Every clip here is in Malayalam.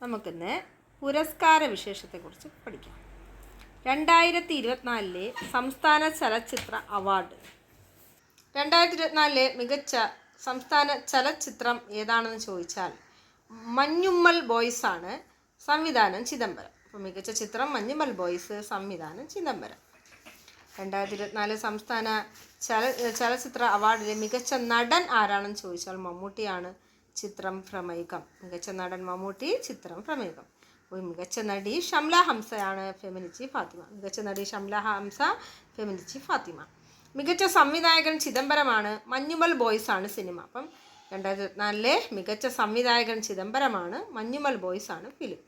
നമുക്കിന്ന് പുരസ്കാര വിശേഷത്തെക്കുറിച്ച് പഠിക്കാം. 2024 സംസ്ഥാന ചലച്ചിത്ര അവാർഡ്. 2024 മികച്ച സംസ്ഥാന ചലച്ചിത്രം ഏതാണെന്ന് ചോദിച്ചാൽ മഞ്ഞുമ്മൽ ബോയ്സ് ആണ്. സംവിധാനം ചിദംബരം. അപ്പോൾ മികച്ച ചിത്രം മഞ്ഞുമ്മൽ ബോയ്സ്, സംവിധാനം ചിദംബരം. 2024 സംസ്ഥാന ചലച്ചിത്ര അവാർഡിലെ മികച്ച നടൻ ആരാണെന്ന് ചോദിച്ചാൽ മമ്മൂട്ടിയാണ്. ചിത്രം പ്രമേയം. മികച്ച നടൻ മമ്മൂട്ടി, ചിത്രം പ്രമേയം. മികച്ച നടി ഷംല ഹംസയാണ്, ഫെമിനിച്ചി ഫാത്തിമ. മികച്ച നടി ഷംല ഹംസ, ഫെമിനിച്ചി ഫാത്തിമ. മികച്ച സംവിധായകൻ ചിദംബരമാണ്. മഞ്ഞുമ്മൽ ബോയ്സ് ആണ് സിനിമ. അപ്പം 2024 മികച്ച സംവിധായകൻ ചിദംബരമാണ്, മഞ്ഞുമ്മൽ ബോയ്സ് ആണ് ഫിലിം.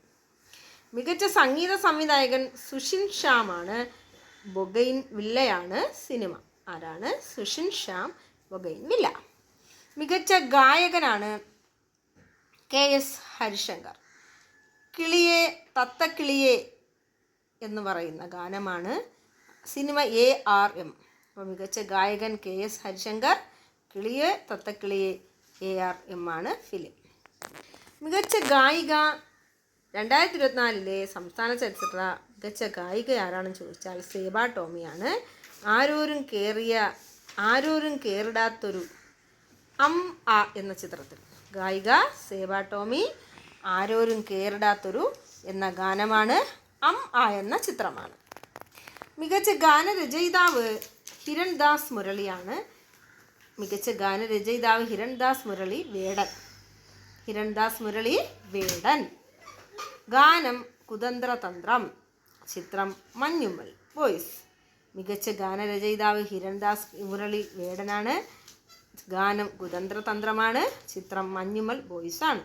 മികച്ച സംഗീത സംവിധായകൻ സുഷിൻ ശ്യാമാണ്, ബൊഗൈൻ വില്ലയാണ് സിനിമ. ആരാണ്? സുഷിൻ ശ്യാം, ബൊഗൈൻ വില്ല. മികച്ച ഗായകനാണ് KS ഹരിശങ്കർ. കിളിയെ തത്തക്കിളിയെ എന്ന് പറയുന്ന ഗാനമാണ് സിനിമ ARM. അപ്പോൾ മികച്ച ഗായകൻ KS ഹരിശങ്കർ, കിളിയെ തത്തക്കിളിയെ ARM ആണ് ഫിലിം. മികച്ച ഗായിക 2024 സംസ്ഥാന ചലച്ചിത്ര മികച്ച ഗായിക ആരാണെന്ന് ചോദിച്ചാൽ സേബ ടോമിയാണ്. ആരോരും കേറിടാത്തൊരു എന്ന ചിത്രത്തിൽ ഗായിക സേബ ടോമി. ആരോരും കേറിടാത്തൊരു എന്ന ഗാനമാണ് എന്ന ചിത്രമാണ്. മികച്ച ഗാനരചയിതാവ് ഹിരൺദാസ് മുരളിയാണ്. മികച്ച ഗാനരചയിതാവ് ഹിരൺദാസ് മുരളി വേടൻ. ഹിരൺദാസ് മുരളി വേടൻ. ഗാനം കുതന്ത്രതന്ത്രം, ചിത്രം മഞ്ഞുമ്മൽ ബോയ്സ്. മികച്ച ഗാനരചയിതാവ് ഹിരൺദാസ് മുരളി വേടനാണ്. ഗാനം കുതന്ത്രതന്ത്രമാണ്, ചിത്രം മഞ്ഞുമ്മൽ ബോയ്സ് ആണ്.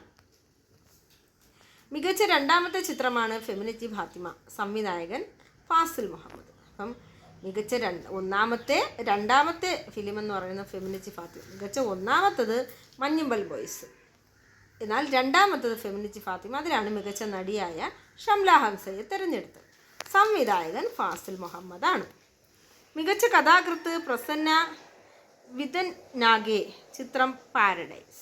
മികച്ച രണ്ടാമത്തെ ചിത്രമാണ് ഫെമിനിച്ചി ഫാത്തിമ. സംവിധായകൻ ഫാസിൽ മുഹമ്മദ്. അപ്പം മികച്ച രണ്ടാമത്തെ ഫിലിം എന്ന് പറയുന്നത് ഫെമിനിച്ചി ഫാത്തിമ. മികച്ച ഒന്നാമത്തത് മഞ്ഞുമ്മൽ ബോയ്സ്, എന്നാൽ രണ്ടാമത്തത് ഫെമിനിച്ചി ഫാത്തിമ. അതിലാണ് മികച്ച നടിയായ ഷംല ഹംസയെ തിരഞ്ഞെടുത്തത്. സംവിധായകൻ ഫാസിൽ മുഹമ്മദാണ്. മികച്ച കഥാകൃത്ത് പ്രസന്ന വിതനാഗെ, ചിത്രം പാരഡൈസ്.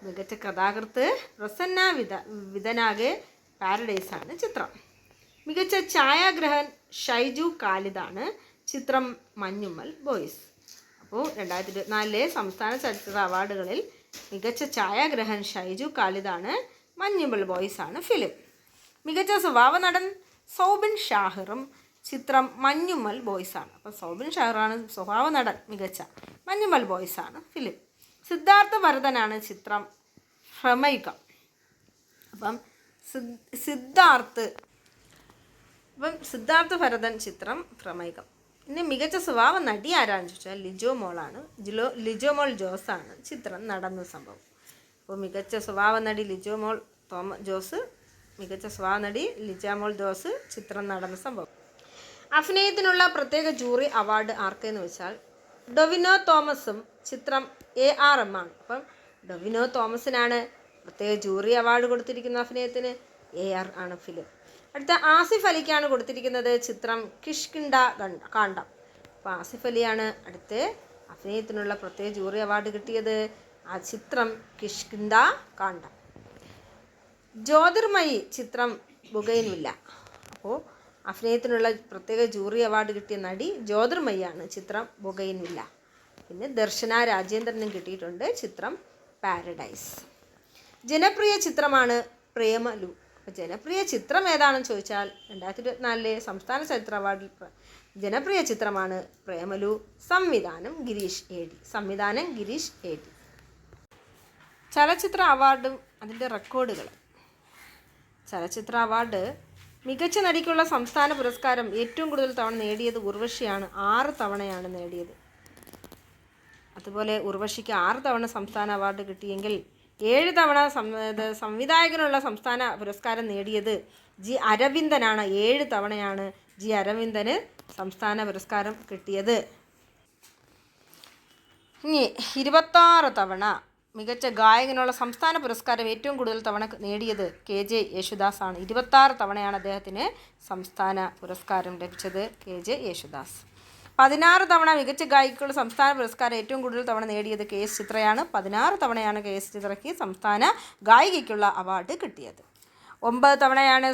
മികച്ച കഥാകൃത്ത് പ്രസന്ന വിതനാഗെ, പാരഡൈസ് ആണ് ചിത്രം. മികച്ച ഛായാഗ്രഹൻ ഷൈജു ഖാലിദാണ്, ചിത്രം മഞ്ഞുമ്മൽ ബോയ്സ്. അപ്പോൾ 2024 സംസ്ഥാന ചലച്ചിത്ര അവാർഡുകളിൽ മികച്ച ഛായാഗ്രഹൻ ഷൈജു ഖാലിദാണ്, മഞ്ഞുമ്മൽ ബോയ്സ് ആണ് ഫിലിം. മികച്ച സ്വഭാവ നടൻ സൗബിൻ ഷാഹിറും, ചിത്രം മഞ്ഞുമ്മൽ ബോയ്സ് ആണ്. അപ്പോൾ സൗബിൻ ഷാഹിറാണ് സ്വഭാവ നടൻ, മികച്ച. മഞ്ഞുമ്മൽ ബോയ്സ് ആണ് ഫിലിം. സിദ്ധാർത്ഥ ഭരതനാണ്, ചിത്രം പ്രമേയം. അപ്പം സിദ്ധാർത്ഥ ഭരതൻ, ചിത്രം പ്രമേയം. ഇനി മികച്ച സ്വഭാവ നടി ആരാണെന്ന് ചോദിച്ചാൽ ലിജോ മോളാണ്. ലിജോ മോൾ ജോസാണ്, ചിത്രം നടന്ന സംഭവം. അപ്പോൾ മികച്ച സ്വഭാവ നടി ലിജോ മോൾ ജോസ്, മികച്ച സ്വഭാവ നടി ലിജോ മോൾ ജോസ്, ചിത്രം നടന്ന സംഭവം. അഭിനയത്തിനുള്ള പ്രത്യേക ജൂറി അവാർഡ് ആർക്കെന്ന് വെച്ചാൽ ഡൊവിനോ തോമസും, ചിത്രം ARM ആണ്. അപ്പം ഡൊവിനോ തോമസിനാണ് പ്രത്യേക ജൂറി അവാർഡ് കൊടുത്തിരിക്കുന്ന അഭിനയത്തിന്. AR ആണ് ഫിലിം. അടുത്ത ആസിഫ് അലിക്കാണ് കൊടുത്തിരിക്കുന്നത്, ചിത്രം കിഷ്കിണ്ട കാണ്ഡം. അപ്പോൾ ആസിഫ് അലിയാണ് അടുത്ത അഭിനയത്തിനുള്ള പ്രത്യേക ജൂറി അവാർഡ് കിട്ടിയത്. ആ ചിത്രം കിഷ്കിണ്ട കാണ്ഡം. ജ്യോതിർമയി, ചിത്രം ബൊഗൈൻ വില്ല. അപ്പോൾ അഭിനയത്തിനുള്ള പ്രത്യേക ജൂറി അവാർഡ് കിട്ടിയ നടി ജ്യോതിർമയാണ്, ചിത്രം ബൊഗൈൻ വില്ല. പിന്നെ ദർശന രാജേന്ദ്രനും കിട്ടിയിട്ടുണ്ട്, ചിത്രം പാരഡൈസ്. ജനപ്രിയ ചിത്രമാണ് പ്രേമലു. അപ്പോൾ ജനപ്രിയ ചിത്രം ഏതാണെന്ന് ചോദിച്ചാൽ 2024 സംസ്ഥാന ചലച്ചിത്ര അവാർഡിൽ ജനപ്രിയ ചിത്രമാണ് പ്രേമലു. സംവിധാനം ഗിരീഷ് AD. ചലച്ചിത്ര അവാർഡും അതിൻ്റെ റെക്കോർഡുകൾ. ചലച്ചിത്ര അവാർഡ് മികച്ച നടിക്കുള്ള സംസ്ഥാന പുരസ്കാരം ഏറ്റവും കൂടുതൽ തവണ നേടിയത് ഉർവശിയാണ്. 6 തവണയാണ് നേടിയത്. അതുപോലെ ഉർവശിക്ക് 6 തവണ സംസ്ഥാന അവാർഡ് കിട്ടിയെങ്കിൽ 7 തവണ സംവിധായകനുള്ള സംസ്ഥാന പുരസ്കാരം നേടിയത് G അരവിന്ദനാണ്. 7 തവണയാണ് G അരവിന്ദന് സംസ്ഥാന പുരസ്കാരം കിട്ടിയത്. ഇനി 26 തവണ മികച്ച ഗായകനുള്ള സംസ്ഥാന പുരസ്കാരം ഏറ്റവും കൂടുതൽ തവണ നേടിയത് KJ യേശുദാസ് ആണ്. 26 തവണയാണ് അദ്ദേഹത്തിന് സംസ്ഥാന പുരസ്കാരം ലഭിച്ചത്, KJ യേശുദാസ്. 16 തവണ മികച്ച ഗായികയ്ക്കുള്ള സംസ്ഥാന പുരസ്കാരം ഏറ്റവും കൂടുതൽ തവണ നേടിയത് KS ചിത്രയാണ്. 16 തവണയാണ് KS ചിത്രയ്ക്ക് സംസ്ഥാന ഗായികയ്ക്കുള്ള അവാർഡ് കിട്ടിയത്. 9 തവണയാണ്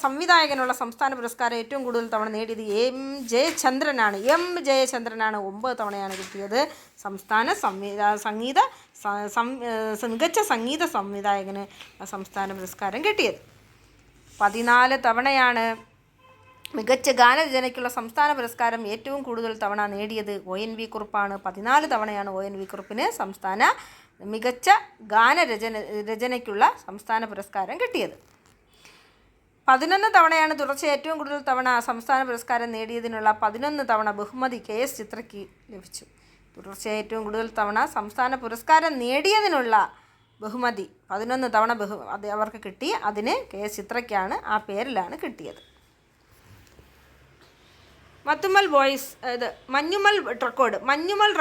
സംവിധായകനുള്ള സംസ്ഥാന പുരസ്കാരം ഏറ്റവും കൂടുതൽ തവണ നേടിയത് എം ജയചന്ദ്രനാണ്. മികച്ച സംഗീത സംവിധായകന് സംസ്ഥാന പുരസ്കാരം കിട്ടിയത്. 14 തവണയാണ് മികച്ച ഗാനരചനയ്ക്കുള്ള സംസ്ഥാന പുരസ്കാരം ഏറ്റവും കൂടുതൽ തവണ നേടിയത് ONV കുറുപ്പാണ്. 14 തവണയാണ് ONV കുറുപ്പിന് മികച്ച ഗാനരചനയ്ക്കുള്ള സംസ്ഥാന പുരസ്കാരം കിട്ടിയത്. 11 തവണയാണ് തുടർച്ചയായി ഏറ്റവും കൂടുതൽ തവണ സംസ്ഥാന പുരസ്കാരം നേടിയതിനുള്ള 11 തവണ ബഹുമതി KS ചിത്രയ്ക്ക് ലഭിച്ചു. തുടർച്ചയായി ഏറ്റവും കൂടുതൽ തവണ സംസ്ഥാന പുരസ്കാരം നേടിയതിനുള്ള ബഹുമതി 11 തവണ അത് അവർക്ക് കിട്ടി. അതിന് KS ചിത്രയ്ക്കാണ്, ആ പേരിലാണ് കിട്ടിയത്. മഞ്ഞുമൽ ബോയ്സ് മഞ്ഞുമൽ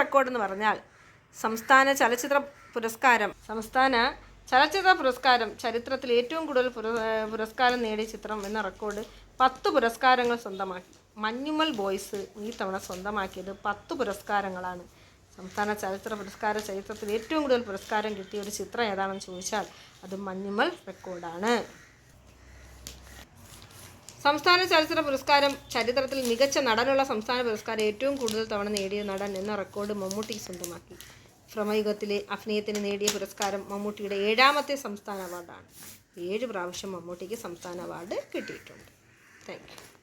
റെക്കോർഡ് എന്ന് പറഞ്ഞാൽ സംസ്ഥാന ചലച്ചിത്ര പുരസ്കാരം ചരിത്രത്തിൽ ഏറ്റവും കൂടുതൽ പുരസ്കാരം നേടിയ ചിത്രം എന്ന റെക്കോർഡ് 10 പുരസ്കാരങ്ങൾ സ്വന്തമാക്കി. മഞ്ഞുമൽ ബോയ്സ് ഈ തവണ സ്വന്തമാക്കിയത് 10 പുരസ്കാരങ്ങളാണ്. സംസ്ഥാന ചലച്ചിത്ര പുരസ്കാര ചരിത്രത്തിൽ ഏറ്റവും കൂടുതൽ പുരസ്കാരം കിട്ടിയ ഒരു ചിത്രം ഏതാണെന്ന് ചോദിച്ചാൽ അത് മഞ്ഞുമൽ റെക്കോർഡാണ്. സംസ്ഥാന ചലച്ചിത്ര പുരസ്കാരം ചരിത്രത്തിൽ മികച്ച നടനുള്ള സംസ്ഥാന പുരസ്കാരം ഏറ്റവും കൂടുതൽ തവണ നേടിയ നടൻ എന്ന റെക്കോർഡ് മമ്മൂട്ടി സ്വന്തമാക്കി. ഭ്രമയുഗത്തിലെ അഭിനയത്തിന് നേടിയ പുരസ്കാരം മമ്മൂട്ടിയുടെ 7ാമത്തെ സംസ്ഥാന അവാർഡാണ്. 7 പ്രാവശ്യം മമ്മൂട്ടിക്ക് സംസ്ഥാന അവാർഡ് കിട്ടിയിട്ടുണ്ട്. Thank you.